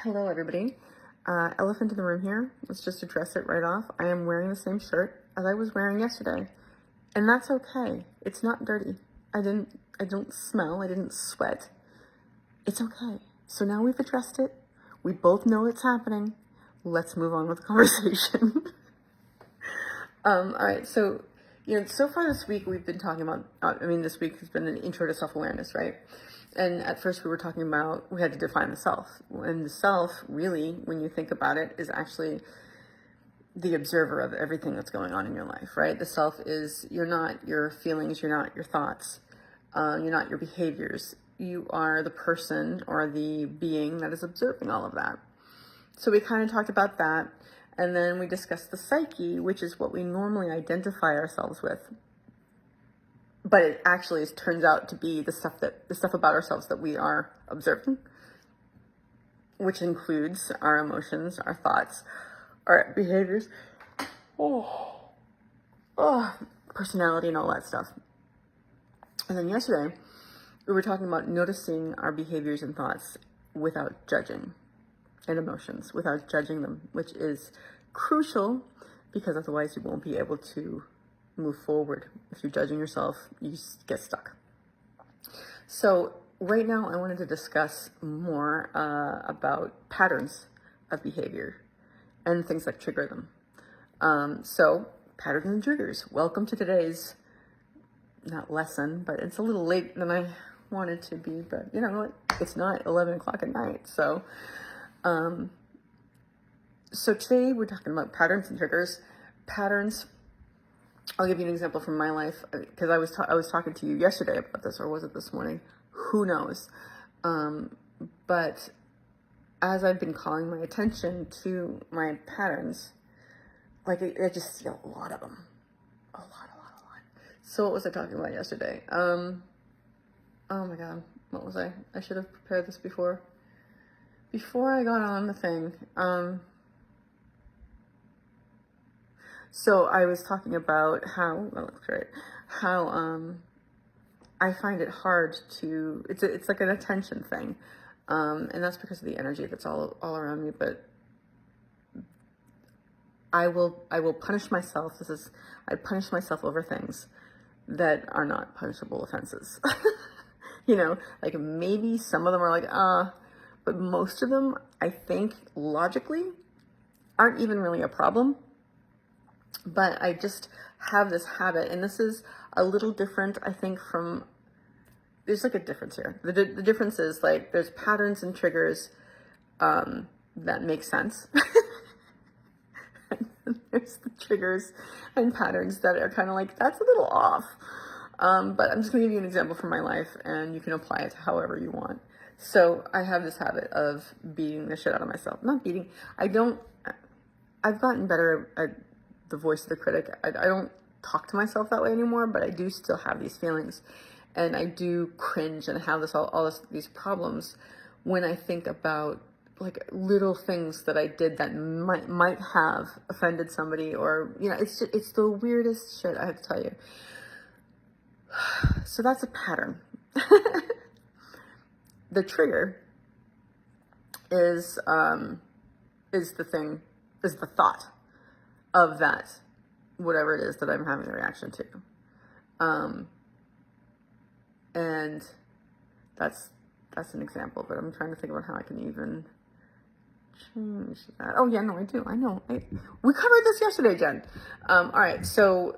Hello, everybody. Elephant in the room here. Let's just address it right off. I am wearing the same shirt as I was wearing yesterday, and that's okay. It's not dirty. I don't smell. I didn't sweat. It's okay. So now we've addressed it. We both know it's happening. Let's move on with the conversation. All right. So, so far this week we've been talking about. This week has been an intro to self-awareness, right? And at first we were talking about, we had to define the self. And the self, really, when you think about it, is actually the observer of everything that's going on in your life, right? The self is, you're not your feelings, you're not your thoughts, you're not your behaviors. You are the person or the being that is observing all of that. So we kind of talked about that. And then we discussed the psyche, which is what we normally identify ourselves with. But it actually turns out to be the stuff about ourselves that we are observing, which includes our emotions, our thoughts, our behaviors, personality, and all that stuff. And then yesterday, we were talking about noticing our behaviors and thoughts without judging, and emotions without judging them, which is crucial because otherwise you won't be able to move forward. If you're judging yourself, you just get stuck. So right now I wanted to discuss more about patterns of behavior and things that trigger them. So patterns and triggers. Welcome to today's, not lesson, but it's a little late than I wanted to be, but you know what? It's not 11 o'clock at night. So today we're talking about patterns and triggers. Patterns, I'll give you an example from my life, because I was talking to you yesterday about this, or was it this morning? Who knows? But as I've been calling my attention to my patterns, like I just see a lot of them. A lot. So what was I talking about yesterday? Oh my God, what was I? I should have prepared this before I got on the thing. So I was talking about how I find it hard to, it's like an attention thing. And that's because of the energy that's all around me, but I will punish myself. I punish myself over things that are not punishable offenses. Like maybe some of them are like, but most of them, I think logically aren't even really a problem. But I just have this habit, and this is a little different, I think, there's like a difference here. The difference is like there's patterns and triggers that make sense. And there's the triggers and patterns that are kind of like, that's a little off. But I'm just going to give you an example from my life, and you can apply it to however you want. So I have this habit of beating the shit out of myself. Not beating. I've gotten better at the voice of the critic. I don't talk to myself that way anymore, but I do still have these feelings, and I do cringe and have these problems when I think about like little things that I did that might have offended somebody, or it's the weirdest shit, I have to tell you. So that's a pattern. The trigger is the thought of that, whatever it is that I'm having a reaction to. And that's an example, but I'm trying to think about how I can even change that. Oh yeah, no, I do. I know. We covered this yesterday, Jen. All right, so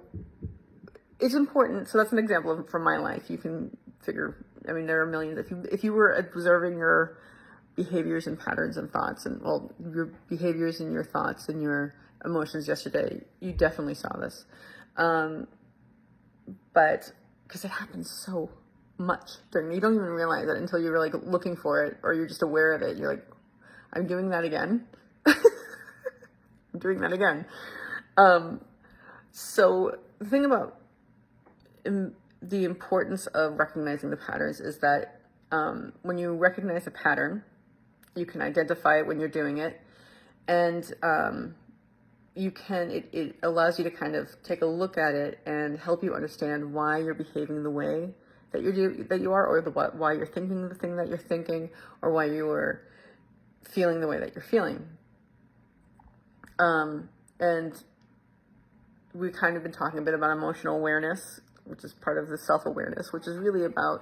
it's important. So that's an example from my life. You can figure, there are millions. If you were observing your behaviors and patterns and thoughts, and your behaviors and your thoughts and your emotions yesterday, you definitely saw this. But because it happens so much you don't even realize it until you're like looking for it, or you're just aware of it. You're like, I'm doing that again. I'm doing that again. So the thing about the importance of recognizing the patterns is that when you recognize a pattern, you can identify it when you're doing it, and it allows you to kind of take a look at it and help you understand why you're behaving the way that you are, or why you're thinking the thing that you're thinking, or why you are feeling the way that you're feeling. And we've kind of been talking a bit about emotional awareness, which is part of the self-awareness, which is really about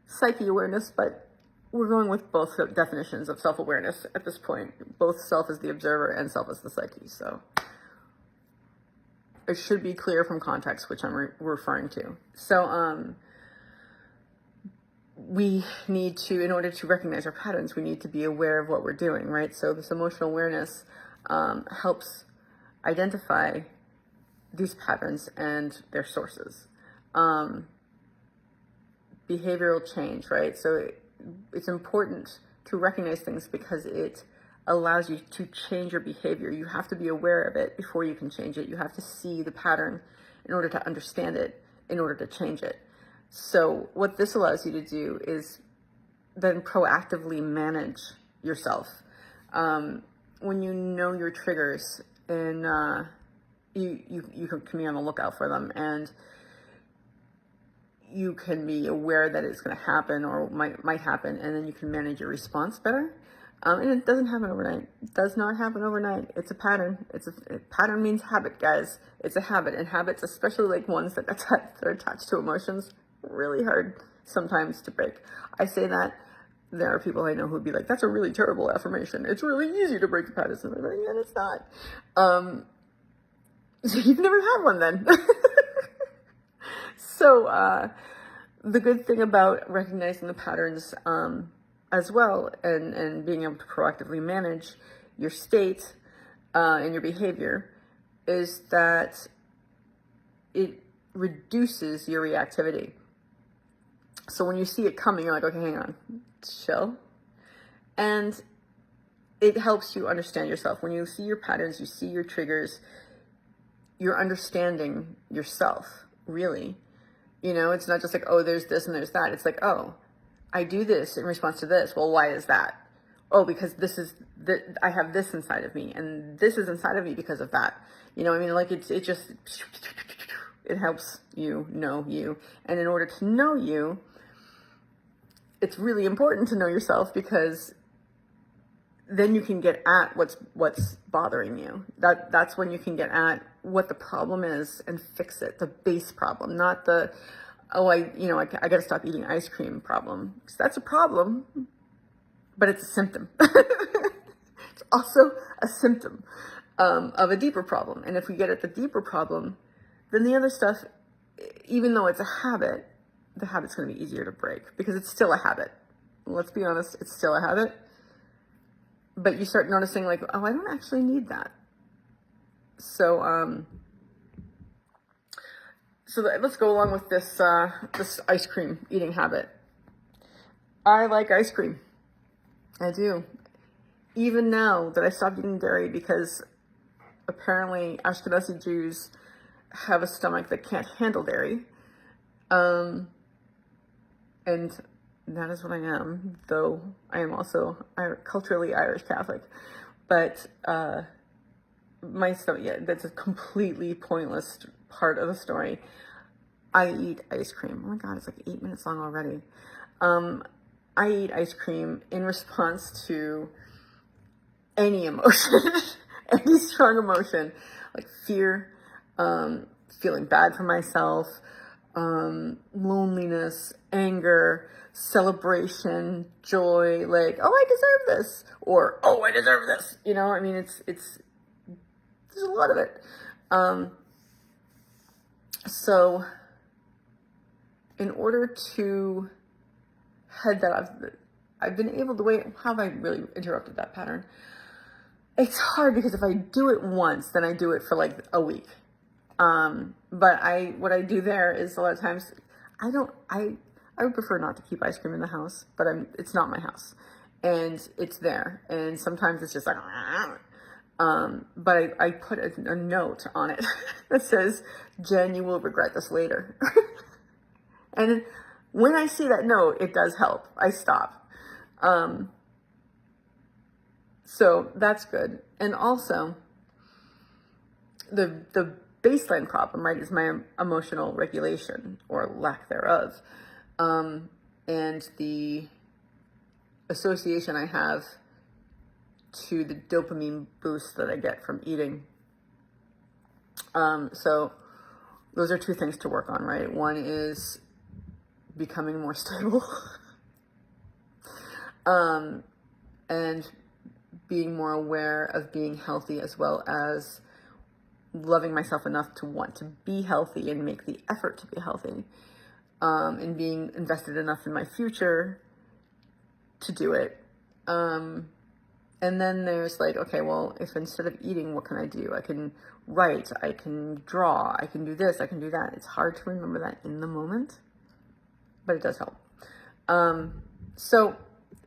psyche awareness, but we're going with both definitions of self-awareness at this point, both self as the observer and self as the psyche. So it should be clear from context which I'm referring to. So we need to, in order to recognize our patterns, we need to be aware of what we're doing, right? So this emotional awareness helps identify these patterns and their sources. Behavioral change, right? So it's important to recognize things because it allows you to change your behavior. You have to be aware of it before you can change it. You have to see the pattern in order to understand it, in order to change it. So what this allows you to do is then proactively manage yourself. When you know your triggers, and you can be on the lookout for them, and you can be aware that it's going to happen or might happen, and then you can manage your response better. And it doesn't happen overnight. It does not happen overnight. It's a pattern. Pattern means habit, guys. It's a habit, and habits, especially like ones that are attached to emotions, really hard sometimes to break. I say that. There are people I know who'd be like, that's a really terrible affirmation. It's really easy to break the patterns. And like, yeah, it's not. So you've never had one then. So the good thing about recognizing the patterns as well, and being able to proactively manage your state and your behavior, is that it reduces your reactivity. So when you see it coming, you're like, okay, hang on, chill. And it helps you understand yourself. When you see your patterns, you see your triggers, you're understanding yourself, really. You know, it's not just like, oh, there's this and there's that. It's like, oh, I do this in response to this. Well, why is that? Oh, because I have this inside of me, and this is inside of me because of that. You know, I mean, like it just, it helps you know you. And in order to know you, it's really important to know yourself, because then you can get at what's bothering you. That's when you can get at what the problem is and fix it, the base problem, not the, oh, I got to stop eating ice cream problem. Because that's a problem, but it's a symptom. It's also a symptom of a deeper problem. And if we get at the deeper problem, then the other stuff, even though it's a habit, the habit's going to be easier to break, because it's still a habit. Let's be honest, it's still a habit. But you start noticing like, oh, I don't actually need that. So, let's go along with this ice cream eating habit. I like ice cream. I do. Even now that I stopped eating dairy, because apparently Ashkenazi Jews have a stomach that can't handle dairy. And that is what I am, though I am also culturally Irish Catholic. But my stomach, yeah, that's a completely pointless part of the story. I eat ice cream. Oh my God, it's like 8 minutes long already. I eat ice cream in response to any emotion, any strong emotion, like fear, feeling bad for myself, loneliness, anger, celebration, joy, like, oh, I deserve this, or, oh, I deserve this. You know, I mean, there's a lot of it. So in order to head that off, I've been able to wait. How have I really interrupted that pattern? It's hard, because if I do it once, then I do it for like a week. But what I do there is a lot of times I would prefer not to keep ice cream in the house, but it's not my house, and it's there. And sometimes it's just like, but I put a note on it that says, Jen, you will regret this later. And when I see that note, it does help. I stop. So that's good. And also the baseline problem, right, is my emotional regulation, or lack thereof. And the association I have to the dopamine boost that I get from eating. So those are two things to work on, right? One is becoming more stable, and being more aware of being healthy, as well as loving myself enough to want to be healthy and make the effort to be healthy, and being invested enough in my future to do it. And then there's like, okay, well, if instead of eating, what can I do? I can write, I can draw, I can do this, I can do that. It's hard to remember that in the moment, but it does help. So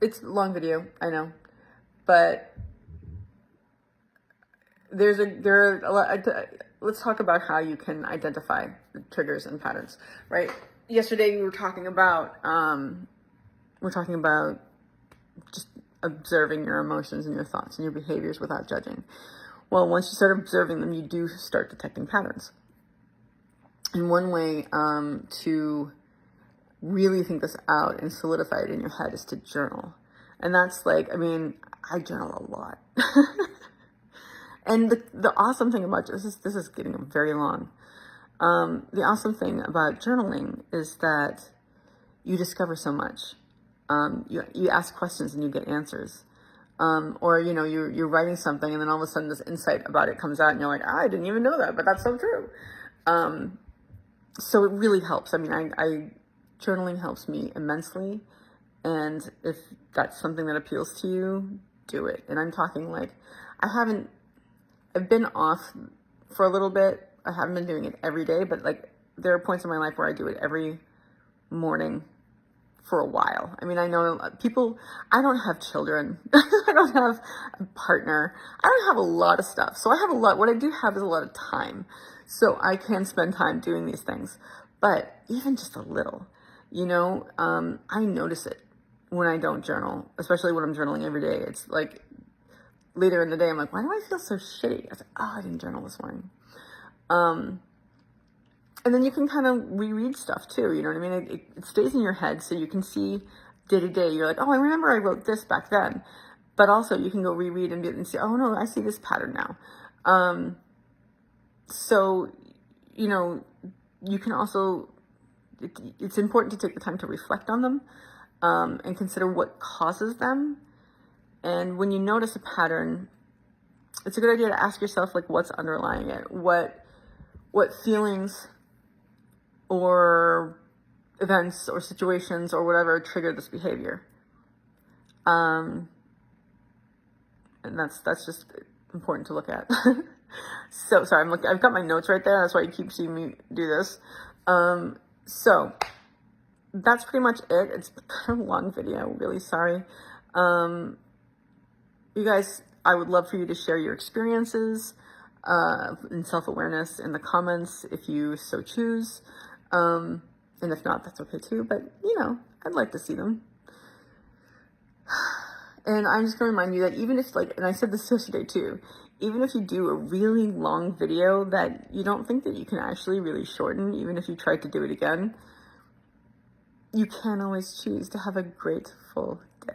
it's a long video, I know, but there are a lot. Let's talk about how you can identify the triggers and patterns, right? Yesterday we were talking about just observing your emotions and your thoughts and your behaviors without judging. Well, once you start observing them, you do start detecting patterns. And one way to really think this out and solidify it in your head is to journal. And that's like, I mean, I journal a lot. And the awesome thing about this is getting very long. The awesome thing about journaling is that you discover so much. You ask questions and you get answers. Or, you know, you're writing something and then all of a sudden this insight about it comes out and you're like, I didn't even know that, but that's so true. So it really helps. I mean, journaling helps me immensely. And if that's something that appeals to you, do it. And I'm talking like, I've been off for a little bit. I haven't been doing it every day, but like there are points in my life where I do it every morning for a while. I mean, I know people, I don't have children. I don't have a partner. I don't have a lot of stuff. So what I do have is a lot of time. So I can spend time doing these things, but even just a little, you know, I notice it when I don't journal, especially when I'm journaling every day. It's like later in the day, I'm like, why do I feel so shitty? I was like, oh, I didn't journal this morning. And then you can kind of reread stuff too, you know what I mean? It stays in your head so you can see day to day. You're like, oh, I remember I wrote this back then. But also you can go reread and see, oh no, I see this pattern now. So, you know, you can also, it's important to take the time to reflect on them, and consider what causes them. And when you notice a pattern, it's a good idea to ask yourself, like, what's underlying it? What feelings or events or situations or whatever trigger this behavior? And that's just important to look at. So sorry, I've got my notes right there. That's why you keep seeing me do this. So that's pretty much it. It's been a long video. Really sorry. You guys, I would love for you to share your experiences in self-awareness in the comments if you so choose. And if not, that's okay too. But, you know, I'd like to see them. And I'm just going to remind you that even if, like, and I said this yesterday too, even if you do a really long video that you don't think that you can actually really shorten, even if you tried to do it again, you can always choose to have a grateful day.